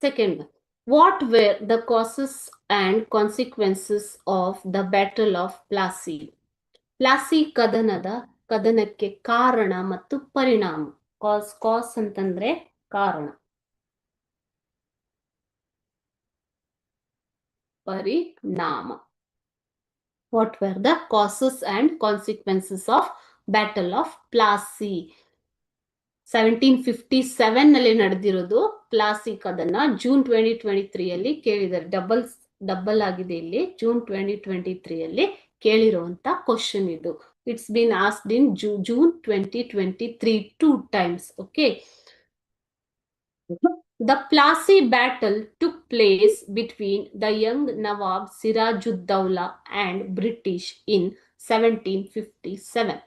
Second one, what were the causes and consequences of the Battle of Plassey? Plassey ಕದನಕ್ಕೆ ಕಾರಣ ಮತ್ತು ಪರಿಣಾಮ. ಕಾಸ್ ಅಂತಂದ್ರೆ ಕಾರಣ, ಪರಿಣಾಮ. What were the causes and consequences of battle of Plassey? 1757 ನಲ್ಲಿ ನಡೆದಿರೋದು ಪ್ಲಾಸಿ ಕದನ. ಜೂನ್ 2023 ಅಲ್ಲಿ ಕೇಳಿದ್ದಾರೆ. ಡಬಲ್ ಆಗಿದೆ ಇಲ್ಲಿ. ಜೂನ್ 2023 ಅಲ್ಲಿ ಕೇಳಿರುವಂತ ಕ್ವಶನ್ ಇದು. It's been asked in June 2023 2 times. Okay. The Plassey battle took place between the young Nawab Sirajuddaulah and British in 1757.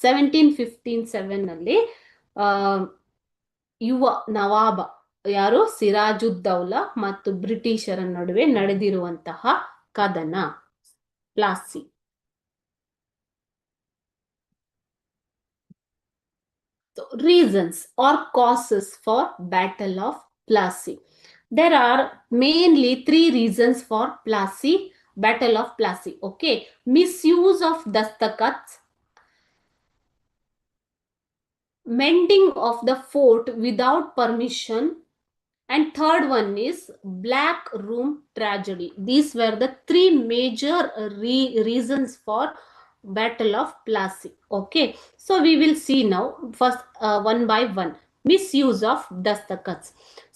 1757 ನಲ್ಲಿ ಯುವ ನವಾಬ ಯಾರು ಸಿರಾಜುದ್ದೌಲಾ ಮತ್ತು ಬ್ರಿಟಿಷರ ನಡುವೆ ನಡೆದಿರುವಂತಹ ಕದನ Plassey. So, reasons or causes for Battle of Plassey. There are mainly 3 reasons for Battle of Plassey. Okay, misuse of dastakats, mending of the fort without permission, and third one is Black Room tragedy. These were the 3 major reasons for Battle of Plassey. Okay, so we will see now first one by one. Misuse of dastakats.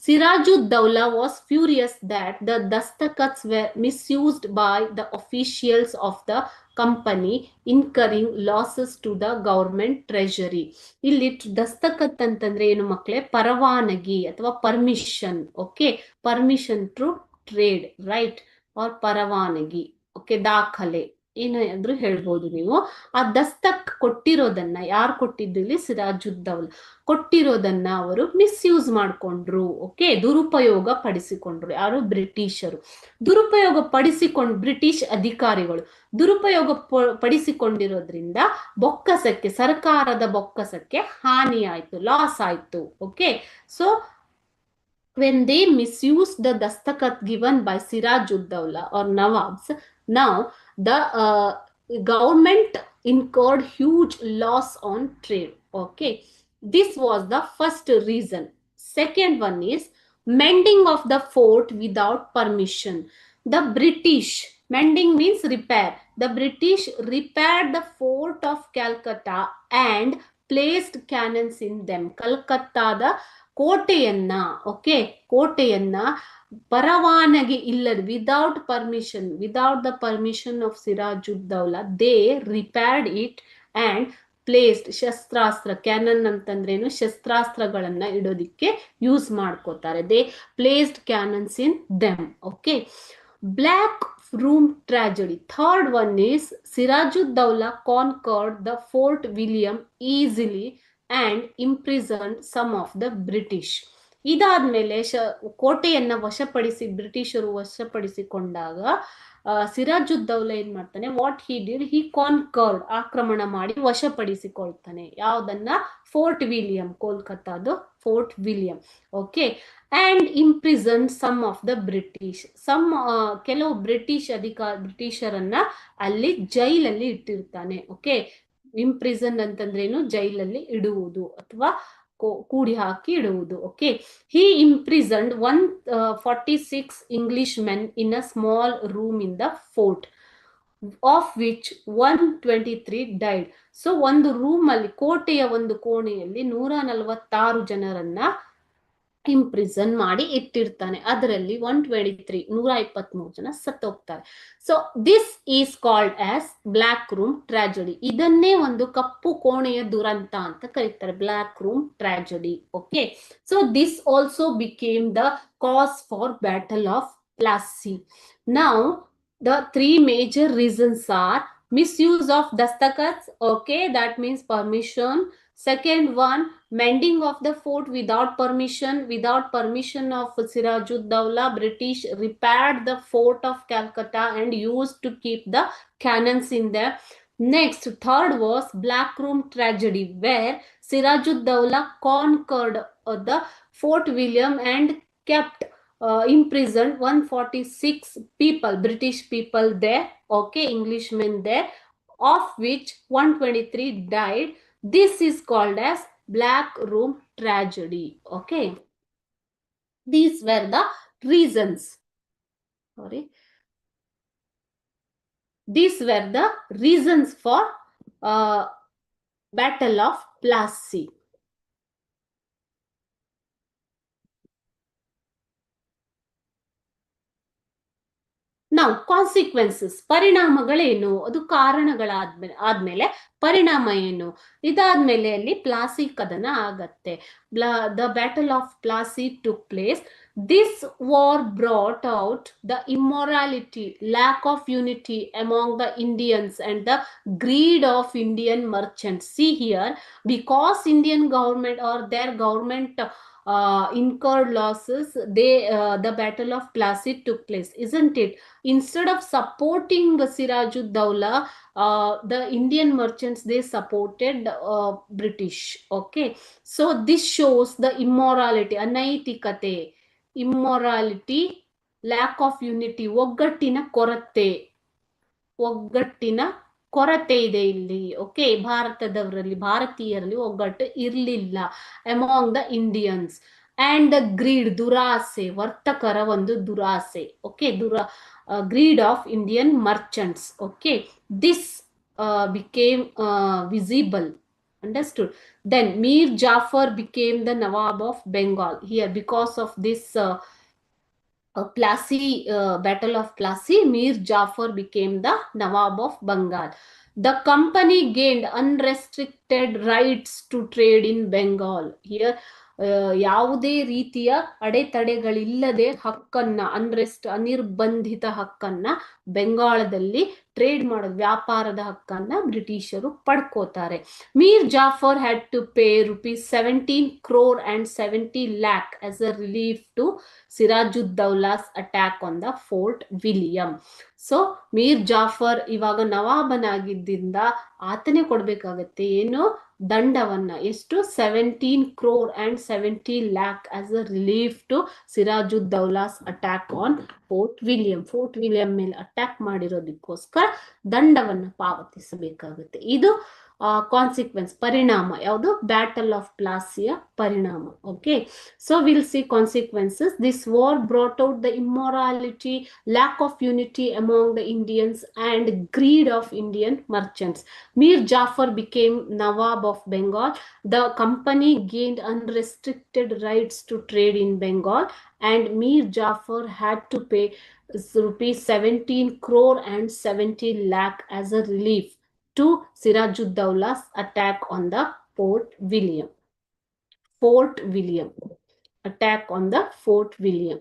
Sirajuddaulah was furious that the dastakats were misused by the officials of the company, incurring losses to the government treasury. ಇಲ್ಲಿ ದಸ್ತಕತ್ ಅಂತಂದ್ರೆ ಏನು ಮಕ್ಕಳೇ? ಪರವಾನಗಿ ಅಥವಾ permission. Okay, permission to trade, right, or ಪರವಾನಗಿ. Okay, ದಾಖಲೆ ಏನಾದ್ರೂ ಹೇಳ್ಬೋದು ನೀವು. ಆ ದಸ್ತಕ್ ಕೊಟ್ಟಿರೋದನ್ನ ಯಾರು ಕೊಟ್ಟಿದ್ದು? ಇಲ್ಲಿ ಸಿರಾಜುದ್ದೌಲಾ ಕೊಟ್ಟಿರೋದನ್ನ ಅವರು ಮಿಸ್ಯೂಸ್ ಮಾಡ್ಕೊಂಡ್ರು. ಓಕೆ, ದುರುಪಯೋಗ ಪಡಿಸಿಕೊಂಡ್ರು. ಯಾರು? ಬ್ರಿಟಿಷರು ದುರುಪಯೋಗ ಬ್ರಿಟಿಷ್ ಅಧಿಕಾರಿಗಳು ದುರುಪಯೋಗ ಪಡಿಸಿಕೊಂಡಿರೋದ್ರಿಂದ ಬೊಕ್ಕಸಕ್ಕೆ, ಸರ್ಕಾರದ ಬೊಕ್ಕಸಕ್ಕೆ ಹಾನಿ ಆಯ್ತು, ಲಾಸ್ ಆಯ್ತು. Okay, so when they misused the dastakat given by Sirajuddaulah or Nawabs, now the government incurred huge loss on trade. Okay, this was the first reason. Second one is mending of the fort without permission. The British, mending means repair, the British repaired the fort of Calcutta and placed cannons in them. ಕಲ್ಕತ್ತಾದ ಕೋಟೆಯನ್ನ, okay, ಕೋಟೆಯನ್ನ ಪರವಾನಗಿ ಇಲ್ಲದ, without permission, without the permission of Sirajuddaula, they repaired it and placed ಶಸ್ತ್ರಾಸ್ತ್ರ. Cannon ಅಂತಂದ್ರೇನು? ಶಸ್ತ್ರಾಸ್ತ್ರಗಳನ್ನ ಇಡೋದಿಕ್ಕೆ use ಮಾಡ್ಕೋತಾರೆ. They placed cannons in them. Okay, Black Room tragedy. Third one is Sirajuddaulah conquered the Fort William easily and imprisoned some of the British. ಇದಾದ್ಮೇಲೆ ಕೋಟೆಯನ್ನ ಬ್ರಿಟಿಷರು ವಶಪಡಿಸಿಕೊಂಡಾಗ ಸಿರಾಜುದ್ದೌಲಾ ಏನ್ ಮಾಡ್ತಾನೆ? What he did, he conquered, ಆಕ್ರಮಣ ಮಾಡಿ ವಶಪಡಿಸಿಕೊಳ್ತಾನೆ. ಯಾವ್ದನ್ನ? ಫೋರ್ಟ್ ವಿಲಿಯಂ, ಕೋಲ್ಕತ್ತಾದು fort William. Okay, and imprison some of the British. ಕೆಲವು ಬ್ರಿಟಿಷರನ್ನ ಅಲ್ಲಿ ಜೈಲಲ್ಲಿ ಇಟ್ಟಿರ್ತಾನೆ. ಓಕೆ, ಇಂಪ್ರಿಸನ್ ಅಂತಂದ್ರೇನು? ಜೈಲಲ್ಲಿ ಇಡುವುದು ಅಥವಾ ಕೂಡಿ ಹಾಕಿ ಇಡುವುದು. Okay, he imprisoned 146 Englishmen in a small room in the fort, of which 123 died. So ಒಂದು ರೂಮ್ ಅಲ್ಲಿ, ಕೋಟೆಯ ಒಂದು ಕೋಣೆಯಲ್ಲಿ 146 ಜನರನ್ನ ಇಂಪ್ರಿಸನ್ ಮಾಡಿ ಇಟ್ಟಿರ್ತಾನೆ. ಅದರಲ್ಲಿ 123 ಜನ ಸತ್ತೋಗ್ತಾರೆ. So this is called as black room tragedy. ಇದನ್ನೇ ಒಂದು ಕಪ್ಪು ಕೋಣೆಯ ದುರಂತ ಅಂತ ಕರೀತಾರೆ, black room tragedy. Okay, so this also became the cause for battle of Plassey. Now the 3 major reasons are misuse of dastakats. Okay, that means permission. Second one, mending of the fort without permission. Without permission of Sirajuddaulah, British repaired the fort of Calcutta and used to keep the cannons in there. Next, third was Black Room tragedy, where Sirajuddaulah conquered the Fort William and kept imprisoned 146 people, British people there, okay, Englishmen there, of which 123 died. This is called as Black Room tragedy. Okay, these were the reasons. Sorry, these were the reasons for uh, Battle of Plassey. ನಾವು consequences, ಪರಿಣಾಮಗಳೇನು, ಅದು ಆದ್ಮೇಲೆ ಪರಿಣಾಮ ಏನು, ಇದಾದ್ಮೇಲೆ ಅಲ್ಲಿ ಪ್ಲಾಸಿ ಕದನ ಆಗತ್ತೆ. The battle of Plassey took place. This war brought out the immorality, lack of unity among the Indians and the greed of Indian merchants. See here, because Indian government are their government incurred losses, the battle of Plassey took place, isn't it? Instead of supporting Sirajuddaulah, the Indian merchants, they supported British. Okay, so this shows the immorality, anaitikate, immorality, lack of unity, ಒಗ್ಗಟ್ಟಿನ ಕೊರತೆ, ಒಗ್ಗಟ್ಟಿನ ಕೊರತೆ ಇದೆ ಇಲ್ಲಿ. Okay, ಭಾರತೀಯರಲ್ಲಿ ಒಗ್ಗಟ್ಟು ಇರಲಿಲ್ಲ among the Indians. And the greed, ದುರಾಸೆ, ವರ್ತಕರ ಒಂದು ದುರಾಸೆ. Okay, greed of Indian merchants. Okay, this became visible. Understood? Then Mir Jafar became the Nawab of Bengal. Here, because of this Battle of Plassey, Mir Jafar became the Nawab of Bengal. The company gained unrestricted rights to trade in Bengal. Here, ಯಾವುದೇ ರೀತಿಯ ಅಡೆತಡೆಗಳಿಲ್ಲದೆ ಹಕ್ಕನ್ನ, ಅನಿರ್ಬಂಧಿತ ಹಕ್ಕನ್ನ ಬೆಂಗಾಳದಲ್ಲಿ trade ಮಾಡೋದು, ವ್ಯಾಪಾರದ ಹಕ್ಕನ್ನ ಬ್ರಿಟಿಷರು ಪಡ್ಕೋತಾರೆ. Mir Jafar had to pay ₹17 crore and 70 lakh as a relief to Sirajuddaullah's attack on the Fort William. So Mir Jafar ಇವಾಗ ನವಾಬನಾಗಿದ್ದರಿಂದ ಆತನೇ ಕೊಡ್ಬೇಕಾಗತ್ತೆ ಏನು, ದಂಡವನ್ನ. ಎಷ್ಟು? 17 crore and 70 lakh as a relief to Sirajuddaullah's attack on fort William. Fort William ಮೇಲೆ attack ಮಾಡಿರೋದಕ್ಕೋಸ್ಕರ ದಂಡವನ್ನು ಪಾವತಿಸಬೇಕಾಗುತ್ತೆ. ಇದು consequence, ಪರಿಣಾಮ. ಯಾವುದು? Battle of ಪ್ಲಾಸಿಯ ಪರಿಣಾಮ. Okay, so will see consequences. This war brought out the immorality, lack of unity among the Indians and greed of Indian merchants. Mir Jafar became Nawab of Bengal. The company gained unrestricted rights to trade in Bengal, and Mir Jafar had to pay ₹17 crore and 70 lakh as a relief to Sirajuddaullah's attack on the Fort William. Attack on the Fort William.